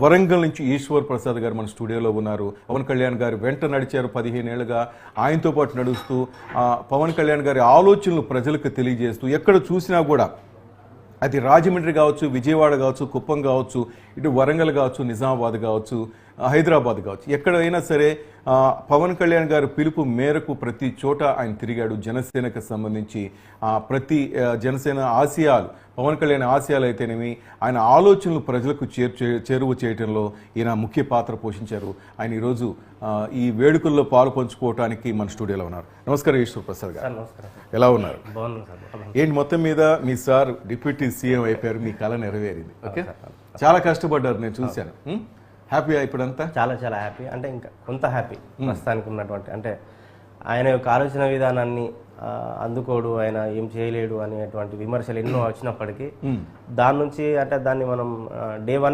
వరంగల్ నుంచి ఈశ్వర్ ప్రసాద్ గారు మన స్టూడియోలో ఉన్నారు. పవన్ కళ్యాణ్ గారు వెంట నడిచారు 15 ఏళ్లుగా. ఆయనతో పాటు నడుస్తూ పవన్ కళ్యాణ్ గారి ఆలోచనలు ప్రజలకు తెలియజేస్తూ ఎక్కడ చూసినా కూడా అది రాజమండ్రి కావచ్చు, విజయవాడ కావచ్చు, కుప్పం కావచ్చు, ఇటు వరంగల్ కావచ్చు, నిజామాబాద్ కావచ్చు, హైదరాబాద్ కావచ్చు, ఎక్కడైనా సరే పవన్ కళ్యాణ్ గారి పిలుపు మేరకు ప్రతి చోట ఆయన తిరిగాడు. జనసేనకు సంబంధించి ప్రతి జనసేన ఆశయాలు, పవన్ కళ్యాణ్ ఆశయాలు అయితేనేమి, ఆయన ఆలోచనలు ప్రజలకు చేరువ చేయడంలో ఈయన ముఖ్య పాత్ర పోషించారు. ఆయన ఈరోజు ఈ వేడుకల్లో పాలు పంచుకోవడానికి మన స్టూడియోలో ఉన్నారు. నమస్కారం ఈశ్వర్ ప్రసాద్ గారు, ఎలా ఉన్నారు? ఏంటి మొత్తం మీద మీ సార్ డిప్యూటీ సీఎం అయిపోయారు, మీ కళ నెరవేరింది. ఓకే, చాలా కష్టపడ్డారు, నేను చూశాను. హ్యాపీ ఇప్పుడంతా? చాలా చాలా హ్యాపీ, అంటే ఇంకా కొంత హ్యాపీ ప్రస్తుతానికి ఉన్నటువంటి, అంటే ఆయన యొక్క ఆలోచన విధానాన్ని అందుకోడు, ఆయన ఏం చేయలేడు అనేటువంటి విమర్శలు ఎన్నో వచ్చినప్పటికీ దాని నుంచి, అంటే దాన్ని మనం డే 1